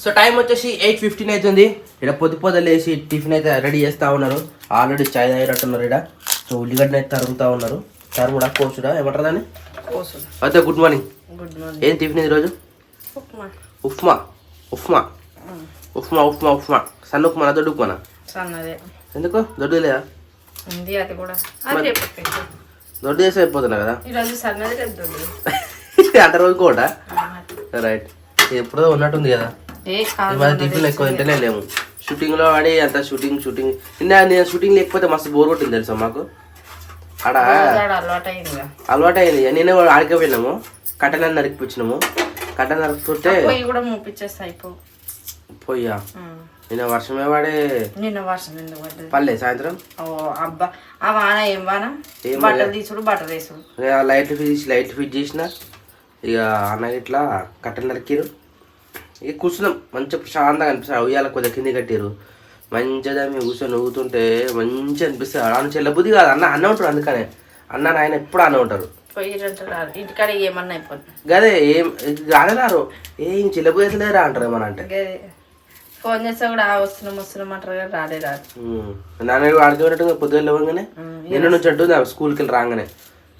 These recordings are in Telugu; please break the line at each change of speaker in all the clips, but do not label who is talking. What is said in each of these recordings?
సో టైం వచ్చేసి 8:15 అవుతుంది. ఇక్కడ పొద్దు లేసి టిఫిన్ అయితే రెడీ చేస్తూ ఉన్నారు. ఆల్రెడీ చాయ్ తాగినట్టున్నారు. ఇక్కడ సో ఉల్లిగడ్డ అయితే తరుగుతూ ఉన్నారు. తరుగుడా కోసుడా ఏమంటారు దాన్ని? అయితే గుడ్ మార్నింగ్. ఏం టిఫిన్ ఈరోజు? ఉప్మా ఉప్మా ఉప్మా ఉప్మా ఉప్మా సన్న ఉప్మా దొడ్డు ఉప్మానా? ఎందుకు దొడ్డు లేదా? దొడ్డు చేస్తే అయిపోతున్నా కదా అంత రోజు కూడా. రైట్, ఎప్పుడో ఉన్నట్టుంది కదా. టిఫిన్ ఎక్కువ తింటేనే లేము. షూటింగ్ లో ఆడి అంత షూటింగ్ నేను షూటింగ్ లేకపోతే మస్తు బోర్ కొట్టింది తెలుసా మాకు. ఆడ అలవాటు అయింది. నేనే ఆడికపోయినాము, కట్టెన నరికిపించినాము. కట్టె నరుకుతుంటే పోయా నిన్న వర్షమే వాడే.
నిన్న వర్షం ఎందుకు పడ్డది?
పల్లె సాయంత్రం.
అబ్బా ఆ వాన ఏం వాన, బట్టలు తీసుడు బట్టలు వేసుడు.
లైట్ ఫిట్ చేసిన ఇక అన్న ఇట్లా కట్టెలు నరికిరు. ఇక కూర్చున్నాం మంచిగా ప్రశాంతంగా అనిపిస్తుంది. ఉయ్యాల కొద్దిగా కింద కట్టిరు. మంచిగా మేము కూర్చొని ఊగుతుంటే మంచిగా అనిపిస్తుంది. ఆడ చెల్లబుద్ధి కాదు. అన్న ఉంటారు. అందుకనే అన్న ఆయన ఎప్పుడు అన్న ఉంటారు.
ఇంటికాడ ఏమన్నా అయిపోతుంది
గదే. ఏం రాలేరారు, ఏం చెల్లబుద్ధి అయితే లేరా అంటారు ఏమన్నా అంటే.
ఫోన్ చేస్తే కూడా వస్తున్నాం అంటారు కదా, రాదు.
నాన్న ఆడుకోనట్టుగా పొద్దున్న లేవగానే నిన్న నుంచి అంటుంది స్కూల్కి వెళ్ళి రాగానే,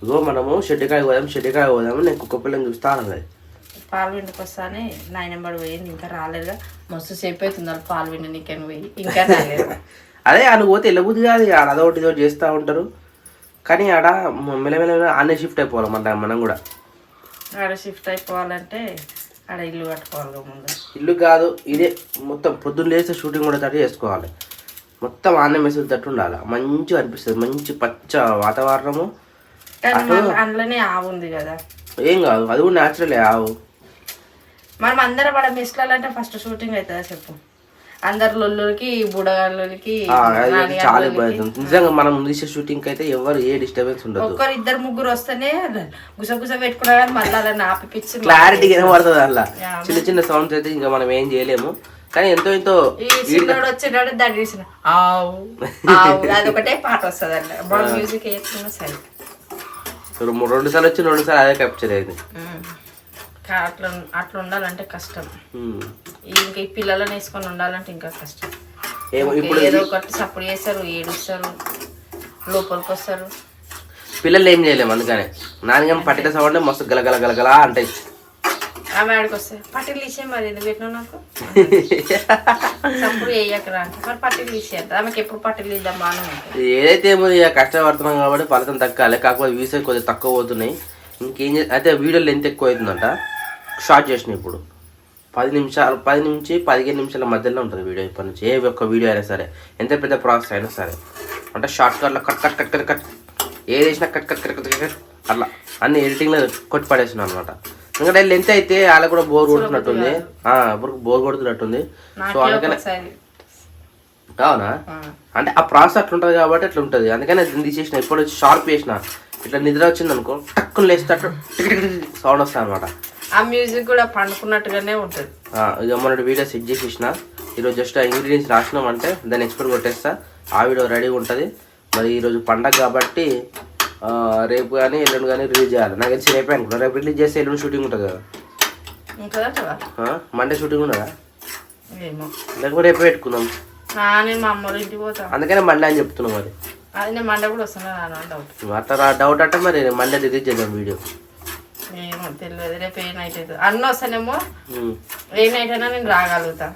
ఇగో మనము షెడ్డికాయ పోదాము నేను కుక్క పిల్లని చూస్తా అన్నది.
పాలు విండికి వస్తానే నాయనమ్మడి పోయింది, ఇంకా రాలేదుగా. మస్తు సేపు అవుతుంది పాలు విండి నీకని పోయి, ఇంకా రాలేదు.
అదే ఆడ పోతే వెళ్ళబుద్ధి కాదు. ఆడ అదొకటి ఇదో చేస్తూ ఉంటారు. కానీ ఆడ మెల్లమెల్ల ఆనే షిఫ్ట్ అయిపోవాలి మనం కూడా.
ఆడ షిఫ్ట్ అయిపోవాలంటే ఆడ ఇల్లు కట్టుకోవాలి. ముందు
ఇల్లు కాదు, ఇదే మొత్తం పొద్దున్న లేస్తే షూటింగ్ కూడా తట్టు చేసుకోవాలి. మొత్తం ఆనే మెసేజ్ తట్టు ఉండాలి. మంచిగా అనిపిస్తుంది. మంచి పచ్చ వాతావరణము.
అందులోనే ఆవు ఉంది కదా,
ఏం కాదు, అది కూడా న్యాచురలే ఆవు.
మనం అందరం పడ మిస్లాలంటే ఫస్ట్ షూటింగ్ అవుతుందా చెప్పు? అందరు లొల్లులకి బుడగాళ్ళకి
చాలా ఇబ్బంది అవుతుంది నిజంగా. మనం తీసే షూటింగ్ అయితే ఎవరు ఏ డిస్టర్బెన్స్ ఉండదు.
ఒక్కరు ఇద్దరు ముగ్గురు వస్తేనే గుసగుస పెట్టుకున్నా కానీ మళ్ళీ అలా నాపిచ్చి
క్లారిటీ కనబడుతుంది. అలా చిన్న సౌండ్స్ అయితే ఇంకా మనం ఏం చేయలేము. కానీ ఎంతో
వచ్చినాడు దాన్ని తీసిన ఆవు అదొకటే పాట వస్తుంది అండి. బాగా మ్యూజిక్ వేసుకున్నా సరే.
2 సార్లు వచ్చి 2 సార్లు అదే క్యాప్చర్ అయింది.
అట్లా ఉండాలంటే కష్టం. ఇంకా ఈ పిల్లలను వేసుకొని ఉండాలంటే ఇంకా కష్టం. ఏదో ఒకటి సపోర్ట్ చేస్తారు, ఏడుస్తారు, లోపలికి వస్తారు.
పిల్లలు ఏం చేయలేము. అందుకనే నాన్నగమ్మ పట్టిన సౌండ్ మస్తు గలగల గలగలా అంటాయి.
ఆమె ఆడికి వస్తాయి పట్టీలు తీసే మరి ఎందుకు పెట్టినా నాకు సప్పుడు వేయకరా అంటే మరి పట్టీలు తీసేయాలి. ఆమెకి ఎప్పుడు పట్టీలు తీద్దాం బాగా.
ఏదైతే ఏమో ఇక కష్టపడుతున్నాం కాబట్టి ఫలితం తగ్గాలి. కాకపోతే వ్యూస్ కొద్దిగా తక్కువ పోతున్నాయి. ఇంకేం అయితే వీడియోలు ఎంత ఎక్కువ అవుతుందంట. షార్ట్ చేసినాయి ఇప్పుడు 10 నుంచి 15 నిమిషాల మధ్యలో ఉంటుంది వీడియో. ఇప్పటి నుంచి ఏ ఒక్క వీడియో అయినా సరే, ఎంత పెద్ద ప్రాసెస్ అయినా సరే, అంటే షార్ట్ కట్లో కట్ ఏది వేసినా కట్ అట్లా అన్ని ఎడిటింగ్లో కొట్టి పడేసినాం అనమాట. ఎందుకంటే లెంత్ అయితే వాళ్ళకి కూడా బోర్ కొడుతున్నట్టుంది. బోర్ కొడుతున్నట్టుంది. సో అందుకనే అవునా, అంటే ఆ ప్రాసెస్ అట్లా ఉంటుంది కాబట్టి అట్లా ఉంటుంది. అందుకని తీసేసిన. ఇప్పుడు వచ్చి షార్ప్ చేసిన. ఇట్లా నిద్ర వచ్చింది అనుకో టక్కుని లేస్తట్టు సౌండ్ వస్తుంది అనమాట.
ఆ మ్యూజిక్ కూడా పండుకున్నట్టుగానే ఉంటుంది.
ఇక మొన్నటి వీడియో సెట్ చేసేసిన. ఈరోజు జస్ట్ ఇంగ్రీడియంట్స్ రాసినామంటే దాన్ని ఎక్స్పోర్ట్ కొట్టేస్తా. ఆ వీడియో రెడీగా ఉంటుంది. మరి ఈరోజు పండగ కాబట్టి రేపు కానీ ఎల్లుండి కానీ రిలీజ్ చేయాలి. నాకు తెలిసి రేపే అనుకుంటా. రేపు రిలీజ్ చేస్తే ఎల్లుండి షూటింగ్ ఉంటుంది కదా. మండే షూటింగ్ ఉండదా? లేకపోతే రేపే పెట్టుకుందాం.
నేను మా అమ్మ ఇంటికి పోతా,
అందుకనే మండే అని చెప్తున్నాం. మరి
అది నేను మండే కూడా వస్తున్నా డౌట్.
అట్లా డౌట్ అంటే మరి మండే రిలీజ్ చేద్దాం వీడియో.
ఏమో తెలియదు. రేపు ఏ నైట్ అవుతుంది అన్న వస్తానేమో. ఏ నైట్ అయినా నేను రాగలుగుతా.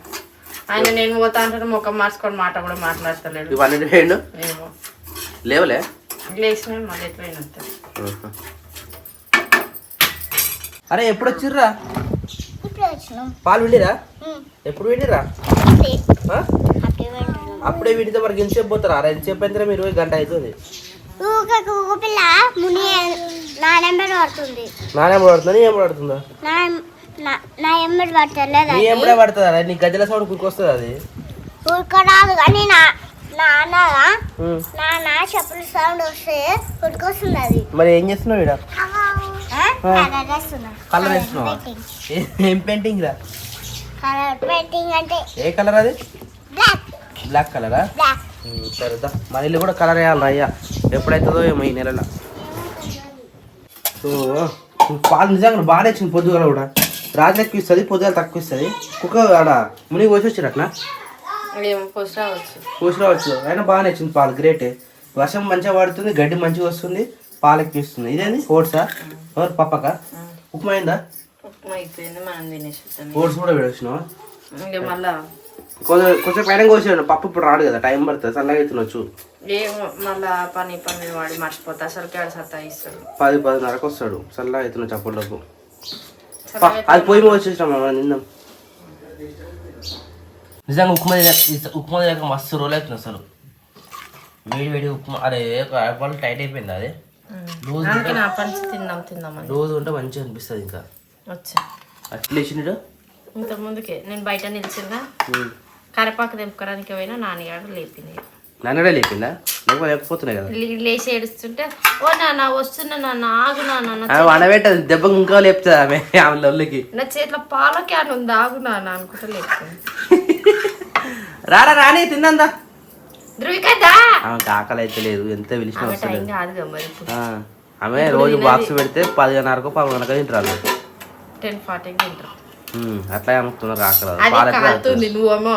ఆయన నేను పోతా అంటే ముఖం మార్చుకొని మాట కూడా మాట్లాడతలేడు.
ఇవన్నీ వేయండు
ఏమో
లేవలే
లేచిన మళ్ళీ ఎట్లయినా వస్తాను.
అరే ఎప్పుడు వచ్చిర్రా? పాలు విండిరా? ఎప్పుడు విండిరా? అప్పుడే విండితే మరి ఎంతసేపు పోతారా? అరే ఎంతసేపు అయిందిరా? మీరు 1 గంట అవుతుంది.
నా నెంబర్ పడుతుంది.
నీ నెంబర్ పడుతుందా? నీ ఎంబడే పడుతుందా? నీ గజల సౌండ్ కురికొస్తుంది. అది
ఉడకరాదు కానీ నాన్న చెప్పుల సౌండ్ వస్తే ఉడికొస్తుంది. అది
మరి ఏం చేస్తున్నావు? ఇక్కడ కలర్ వేస్తున్నావా? ఏం పెయింటింగ్ రా?
కలర్ పెయింటింగ్ అంటే
ఏ కలర్ అది? బ్లాక్ కలరా? సరేదా మన ఇల్లు కూడా కలర్ వేయాలి అయ్యా. ఎప్పుడైతుందో ఏమో ఈ నెలలో. సో పాలు నిజంగా బాగా వచ్చింది పొద్దుగల కూడా. రాత్రి ఎక్కువ ఇస్తుంది, పొద్దున తక్కువ ఇస్తుంది. కుక్క ఆడ మునిగి పోసి వచ్చారు అట్లా
ఏమో పోసి రావచ్చు.
పోసి రావచ్చు. అయినా బాగానే వచ్చింది పాలు, గ్రేటే. వర్షం మంచిగా పడుతుంది, గడ్డి మంచిగా వస్తుంది, పాలు ఎక్కువ ఇస్తుంది. ఇదేంది ఓట్సా? ఎవరు పప్పక ఉప్మా అయిందా?
ఉప్మా అయిపోయింది, మనం తినేసి.
ఓట్స్ కూడా పెట్టొచ్చినావా?
ఇంకా మళ్ళా
కొంచెం పైన కోసాడు. పప్పు ఇప్పుడు రాడు కదా, టైం పడుతుంది, చల్లగా తినొచ్చు.
ఏమో మళ్ళా పని వాడి మర్చిపోతా, అసలు కేడు సత్తా ఇస్తాడు.
10-10:30కు వస్తాడు, చల్లగా తినొచ్చు అప్పటిలోపు. అది పోయి వచ్చేసినాం మనం నిందాం. నిజంగా ఉప్మా లేక మస్తు రోజులు అవుతుంది అసలు. వేడి ఉప్మా. అరే వాళ్ళు టైట్ అయిపోయింది అది. రోజు ఉంటే మంచిగా అనిపిస్తుంది. ఇంకా
వచ్చా
అట్లా వేసినాడు.
ఇంత ముందుకే నేను బయట నిలిచిందా, కరిపాకు తెంపుకోవడానికి పోయినా నాన్నగాడు లేపింది.
నాన్నడే లేపిందా? లేకపోతున్నాయి కదా.
లేచి ఏడుస్తుంటే ఓ నాన్న వస్తున్నా నాన్న, ఆగు నాన్న,
వడబెట్టదు దెబ్బ ఇంకా లేపుతుంది ఆమె. ఆమె లొల్లికి
నా చేతిలో పాల క్యాన్ ఉంది, ఆగు నాన్న అనుకుంటా లేపుతుంది.
రాని తిందా
ధృవికదా
ఆమెకు ఆకలి అయితే లేదు, ఎంత పిలిచిన
టైం కాదుగా మరి.
ఆమె రోజు బాక్స్ పెడితే 10:30కో 11:00కో తింటారు.
10:40 తింటారు.
అట్లా అమ్ముతున్నారు ఆకలి.
నువ్వేమో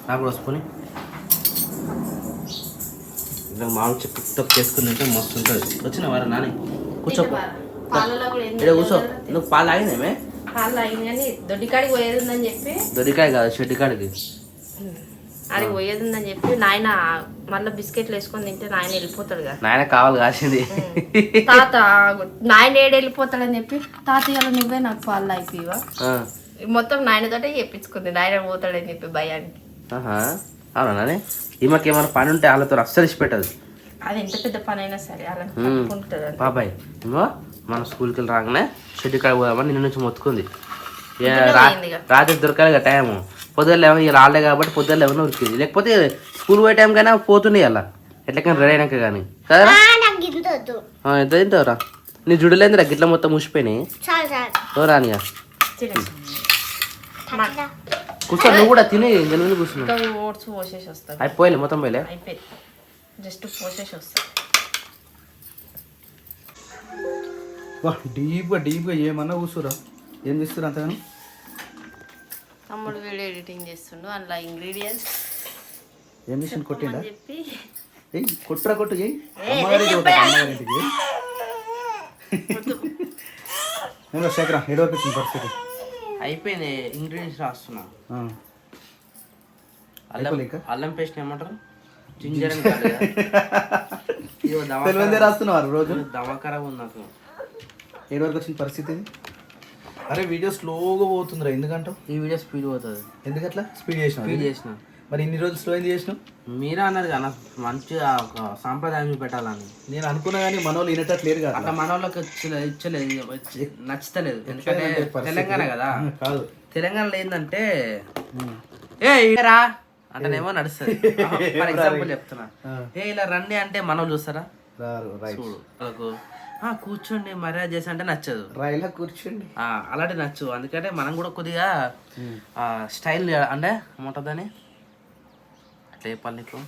నాకు వస్తుని మామూలు చెప్పు చేసుకుని తింటే మస్తు ఉంటుంది. వచ్చిన వారా నాని కూర్చోపో, కూర్చో. నువ్వు పాలు ఆగినామే?
పాలు ఆగింది కానీ దొడ్డికాడికి పోయేది ఉందని చెప్పి.
దొడ్డికాయ కాదు, షెడ్డికాడికి
అది పోయేది ఉందని చెప్పి నాయన మళ్ళీ బిస్కెట్లు వేసుకొని తింటే నాయన వెళ్ళిపోతాడు కదా.
నాయన కావాలి కాసింది.
తాత నాయన ఏడు వెళ్ళిపోతాడని చెప్పి తాతయ్యలో నువ్వే నాకు పాలు అయిపోయివా మొత్తం నాయనతోటే చెప్పించుకుంది. నాయన పోతాడని చెప్పి భయానికి.
అవునా నాని? ఈమెకి ఏమైనా పని ఉంటే వాళ్ళతో అస్సలు ఇచ్చి పెట్టదు.
అది ఎంత పెద్ద పని అయినా సరే అలా
బాబాయ్ ఇంకో మన స్కూల్కి వెళ్ళి రాగానే షెడ్యూల్ కాడ పోదామని నిన్న నుంచి మొత్తుకుంది. రాత్రి దొరకాలి కదా టైం. పొద్దున్న ఇలా ఆడలే కాబట్టి పొద్దున్న ఏమైనా ఉరికింది. లేకపోతే స్కూల్ పోయే టైం కైనా పోతుండే అలా ఎట్లకైనా రెడీ అయినాక కానీ కదా. ఎంత తింటావురా? నీ జుడులేందిరా గిట్ల మొత్తం ముసిపోయినాయి. రానిగా కూర్చో, నువ్వు కూడా తిని ముందు కూర్చున్నావు.
ఓట్స్ పోసేసి వస్తాను.
అయిపోయలే మొత్తం పోయలే,
అయిపోయి జస్ట్ పోసేసి వస్తాను.
డీప్గా ఏమన్నా కూర్చోరా? ఏం చేస్తారు అంతగానో?
తమ్ముడు వీడియో ఎడిటింగ్ చేస్తుండు, అందులో ఇంగ్రీడియంట్స్
ఏం మిషన్ కొట్టిండా
చెప్పి
కొట్టురా కొట్టు అమ్మగారింటికి శేఖరా ఏడు వరకు వచ్చింది పరిస్థితి.
అయిపోయింది. ఇంగ్రీడియంట్స్ రాస్తున్నా. అల్లం పేస్ట్ ఏమంటారు, జింజర్
తెలివే రాస్తున్నారు రోజు.
దమకరంగా ఉంది నాకు.
ఏడు వరకు వచ్చిన పరిస్థితి. అరే వీడియో స్లోగా పోతుందిరా, ఎందుకంటావు?
ఈ వీడియో స్పీడ్ పోతుంది.
ఎందుకట్లా స్పీడ్ చేసిన? మరి ఇన్ని రోజులు స్లో ఎందుకు చేసినావు?
మీరే అన్నారు కదా మంచిగా ఒక సాంప్రదాయం చూపెట్టాలని.
నేను అనుకున్నా కానీ మన వాళ్ళు వినేటట్టు లేరు కదా.
అట్లా మన వాళ్ళకి ఇచ్చలేదు, నచ్చుతలేదు. ఎందుకంటే తెలంగాణ కదా.
కాదు,
తెలంగాణలో ఏంటంటే ఏ రా అంటేనేమో నడుస్తుంది. ఫర్ ఎగ్జాంపుల్ చెప్తున్నా, ఏ ఇలా రండి అంటే మన వాళ్ళు చూస్తారా? చూడు వాళ్ళకు కూర్చోండి మర్యాద చేసి అంటే నచ్చదు.
రైలా కూర్చోండి
అలాంటి నచ్చు. అందుకంటే మనం కూడా కొద్దిగా స్టైల్ అంటే ఏమంటుందని అట్లా చెప్పాలి నీకు,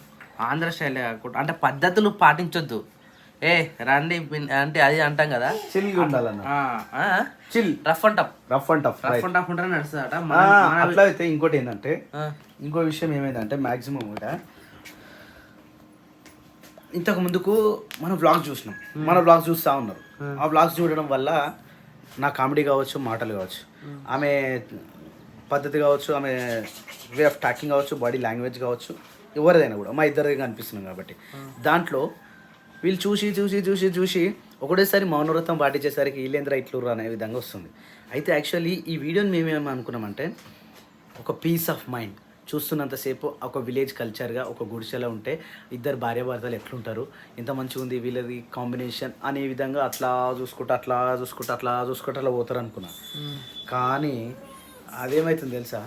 ఆంధ్ర స్టైల్ కాకుండా అంటే పద్ధతులు పాటించొద్దు. ఏ రండి అంటే అది అంటాం కదా,
చిల్ ఉండాలన్న.
చిల్ రఫ్ అండ్ టఫ్ ఉంటే నడుస్తుంది అట.
అట్లా అయితే ఇంకోటి ఏంటంటే, ఇంకో విషయం ఏమైందంటే మ్యాక్సిమం కూడా ఇంతకు ముందుకు మనం వ్లాగ్స్ చూసినాం, మన వ్లాగ్స్ చూస్తూ ఉన్నారు. ఆ వ్లాగ్స్ చూడడం వల్ల నా కామెడీ కావచ్చు, మాటలు కావచ్చు, ఆమె పద్ధతి కావచ్చు, ఆమె వే ఆఫ్ టాకింగ్ కావచ్చు, బాడీ లాంగ్వేజ్ కావచ్చు, ఎవరిదైనా కూడా మా ఇద్దరిగా అనిపిస్తున్నాం కాబట్టి దాంట్లో వీళ్ళు చూసి చూసి చూసి చూసి ఒకటేసారి మౌనవ్రతం పాటించేసరికి వీళ్ళేంద్ర ఇట్లూరు అనే విధంగా వస్తుంది. అయితే యాక్చువల్లీ ఈ వీడియోని మేమేమో అనుకున్నామంటే ఒక పీస్ ఆఫ్ మైండ్ చూస్తున్నంతసేపు ఒక విలేజ్ కల్చర్గా ఒక గుడిసెలో ఉంటే ఇద్దరు భార్యాభర్తలు ఎట్లుంటారు, ఎంత మంచిగా ఉంది వీళ్ళది కాంబినేషన్ అనే విధంగా అట్లా చూసుకుంటూ అట్లా పోతారు అనుకున్నా. కానీ అదేమవుతుంది తెలుసా,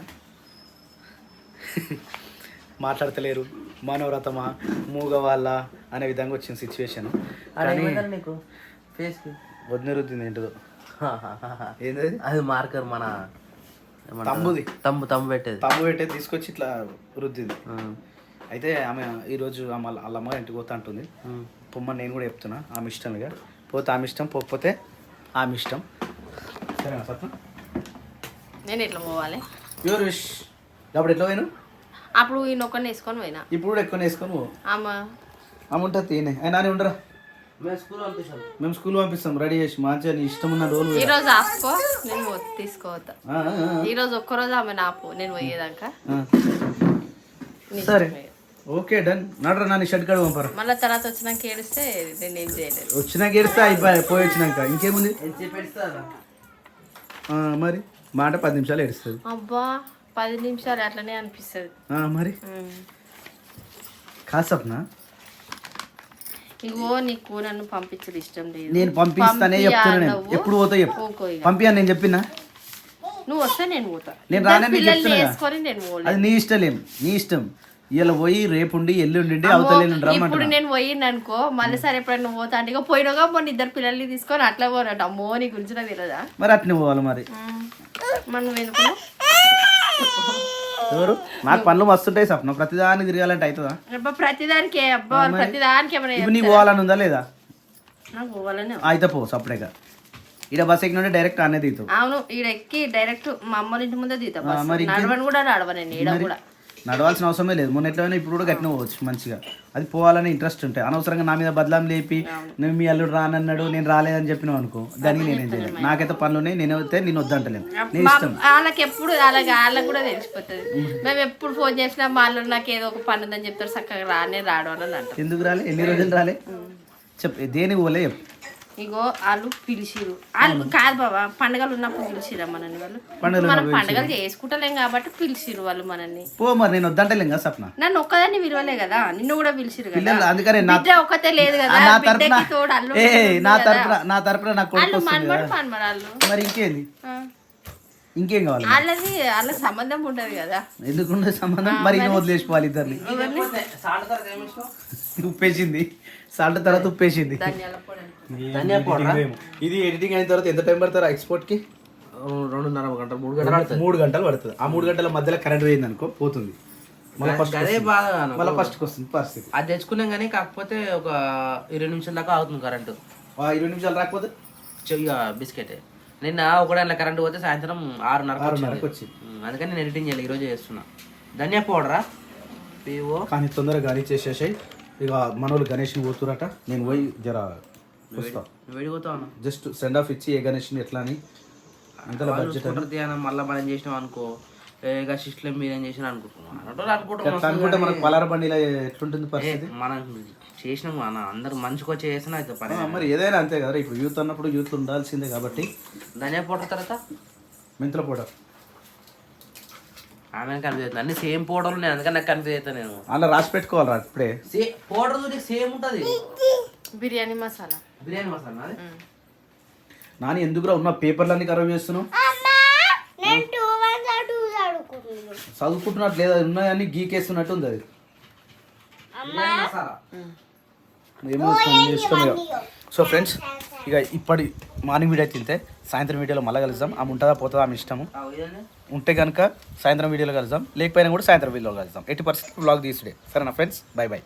మాట్లాడతలేరు, మనోవ్రతమా మూగవాళ్ళ అనే విధంగా వచ్చిన సిచ్యువేషన్.
నీకు ఫేస్కి
వదిన రుద్దింది ఏంటో ఏంటది,
అది మార్కర్ మన
తమ్ముది,
తమ్ము పెట్టేది
తీసుకొచ్చి ఇట్లా రుద్దింది. అయితే ఆమె ఈరోజు వాళ్ళ అమ్మగారు ఇంటికి పోతా అంటుంది. పొమ్మని నేను కూడా చెప్తున్నా, ఆమె ఇష్టంగా పోతే ఆమె ఇష్టం, పోకపోతే ఆమె ఇష్టం. సరేనా సత్న?
నేను ఎట్లా పోవాలి?
Your wish. అప్పుడు ఎట్లా పోయినా?
అప్పుడు ఈ నొక్కని వేసుకొని పోయినా.
ఇప్పుడు కూడా ఎక్కువ వేసుకొని పో.
అమ్మ
ఉంటుంది తినే అయినా అని ఉండరా. మేము స్కూల్ పంపిస్తాం రెడీ చేసి మంచిగా నీ ఇష్టం ఉన్న రోజు.
ఈ రోజు ఆపుకో, నేను తీసుకోవద్దా. ఈ రోజు ఒక్కరోజు ఆమె నాపు, నేను పోయేదాకా.
సరే ఓకే డన్. నడరా నాని షర్ట్ కాడ పంపరా.
మళ్ళీ తర్వాత వచ్చినాక ఏడిస్తే నేను ఏం చేయలేదు.
వచ్చినాక ఏడిస్తే అయిపోయి పోయి వచ్చినాక ఇంకేముంది మరి. మాట 10 నిమిషాలు ఏడుస్తుంది.
అబ్బా 10 నిమిషాలు అట్లనే అనిపిస్తుంది
మరి. కాసప్నా
ఇగో నీకు నన్ను పంపించడం ఇష్టం లేదు.
నేను పంపిస్తానే చెప్తున్నా. నేను ఎప్పుడు పోతా చెప్పు. పంపియా నేను చెప్పినా.
నువ్వు వస్తే నేను పోతా.
నేను రానని
పిల్లల్ని వేసుకొని నేను పోలేదు.
అది నీ ఇష్టం, నీ ఇష్టం. ఇలా పోయి రేపుండి ఎల్లుండి అవతలేను
ఇప్పుడు
రమ్మంటా.
నేను పోయింది అనుకో, మళ్ళీ సరే ఎప్పుడైనా పోతా అంటే ఇక పోయినగా మొన్న 2 పిల్లల్ని తీసుకొని అట్లా పోరాట. అమ్మో నీ గురించి నాకు తెలియదా?
మరి అట్నే పోవాలి మరి.
మనం వెనుకున్నాం
ఎవరు? నాకు పనులు మస్తుంటాయి సప్న. ప్రతిదానికి తిరగాలంటే అవుతుందా?
ప్రతిదానికి అబ్బా ప్రతిదానికి
ఇప్పుడు నీకు పోవాలని ఉందా లేదా?
నాకు పోవాలని
అయితే పో సపరేట్గా. ఈడ బస్ ఎక్కిన డైరెక్ట్ అనే దిగుతావు.
అవును, ఈడ ఎక్కి డైరెక్ట్ మా అమ్మ ఇంటి ముందే దిగుతా. నడవని కూడా నడవనండి ఈడ కూడా.
నడవాల్సిన అవసరమే లేదు. మొన్న ఎట్లయినా ఇప్పుడు కూడా గట్టిన పోవచ్చు మంచిగా. అది పోవాలని ఇంట్రెస్ట్ ఉంటాయి. అనవసరంగా నా మీద బదలాం లేపి నువ్వు మీ అల్లుడు రానన్నాడు నేను రాలేదని చెప్పినావు అనుకో, దానికి నేనేం చేయలేదు. నాకైతే పనులు ఉన్నాయి. నేనైతే నేను వద్దంటలేను. నీ ఇష్టం.
వాళ్ళకి ఎప్పుడు వాళ్ళకి కూడా తెలిసిపోతుంది. మేము ఎప్పుడు ఫోన్ చేసినా మా అల్లుడు నాకు ఏదో ఒక పని ఉందని చెప్తారు. చక్కగా రాడు అని అంటారు.
ఎందుకు రాలే? ఎన్ని రోజులు రాలే చెప్పు. దేనికి పోలే చెప్పు.
ఇగో వాళ్ళు పిలిచిరు. వాళ్ళు కాదు బాబా, పండుగలు ఉన్నప్పుడు పిలిచిరా మనల్ని. వాళ్ళు మనం పండుగలు చేసుకుంటలేం కాబట్టి పిలిచిరు వాళ్ళు మనల్ని.
పో మరి. నేను వద్దంటలేం కదా సప్న.
నన్ను ఒక్కదాన్ని విలువలే కదా, నిన్ను కూడా పిలిచిరు కదా.
అందుకనే
ఒక్కతే లేదు కదా.
నా తరపున నాకు మరి ఇంకేంది? ఇంకేం కావాలి?
వాళ్ళ సంబంధం ఉంటది కదా.
ఎందుకు ఉండదు సంబంధం? మరి ఇంకా వదిలేసిపోవాలి ఇద్దరిని. ఉప్పేసింది సాల్ట్ తర్వాత ఉప్పేసింది. ఇది ఎడిటింగ్ అయిన తర్వాత ఎంత టైం పడుతుంది ఎక్స్పోర్ట్ కి?
2.5 గంటలు 3 గంటలు
3 గంటలు పడుతుంది. ఆ 3 గంటల మధ్యలో కరెంట్ పోయింది అనుకో పోతుంది.
అదే బాగా
మళ్ళీ ఫస్ట్కి వస్తుంది పరిస్థితి.
అది తెచ్చుకున్నాం కానీ కాకపోతే ఒక 20 నిమిషాల దాకా అవుతుంది కరెంటు.
20 నిమిషాలు రాకపోతే
చెయ్య బిస్కెట్. నిన్న 1 గంటల కరెంట్ పోతే సాయంత్రం 6:30
వచ్చింది.
అందుకని నేను ఎడిటింగ్ చేయాలి, ఈరోజు చేస్తున్నా. ధనియా పౌడరా పీవో
కానీ తొందరగా గానీ చేసేసాయి. ఇక మనోళ్ళు గణేష్ని పోతురట. నేను పోయి జర వస్తా.
వెళ్ళిపోతాను.
జస్ట్ సెండ్ ఆఫ్ ఇచ్చి ఏ గణేష్ని ఎట్లా అని అంతలా బడ్జెట్
మళ్ళీ మనం చేసినాం అనుకో, ఇక సిస్టమ్ మీద ఏం చేసినా
అనుకుంటే మనకు పలార బండిలో ఎట్లుంటుంది పరిస్థితి.
మనం చేసినాం మన అందరు మంచిగా చేసినా అయితే పని.
మరి ఏదైనా అంతే కదా. ఇప్పుడు యూత్ అన్నప్పుడు యూత్ ఉండాల్సిందే కాబట్టి.
ధనియా పౌడర్ తర్వాత
మెంతుల పౌడర్.
ఆమె కన్ఫ్యూజ్ అవుతుంది. అన్ని సేమ్ పౌడర్లు నేను అందుకని నాకు కన్ఫ్యూజ్ అవుతాను. నేను
అలా రాసి పెట్టుకోవాలరా ఇప్పుడే.
పౌడర్ సేమ్ ఉంటుంది.
బిర్యానీ మసాలా
నాని ఎందుకురా ఉన్న పేపర్లన్నీ ఖరాబ్ చేస్తున్నావు? చదువుకుంటున్నట్టు లేదా? ఉన్నాయని గీకేస్తున్నట్టు ఉంది. అది ఏమో ఇష్టం. సో ఫ్రెండ్స్, ఇక ఇప్పటి మార్నింగ్ వీడియో తింటే సాయంత్రం వీడియోలో మళ్ళీ కలుద్దాం. ఆమె ఉంటుందా పోతుందా ఆమె ఇష్టము. ఉంటే కనుక సాయంత్రం వీడియోలో కలుద్దాం, లేకపోయినా కూడా సాయంత్రం వీడియోలో కలుద్దాం. 80% వ్లాగ్ తీసుడే. సరేనా ఫ్రెండ్స్? By by.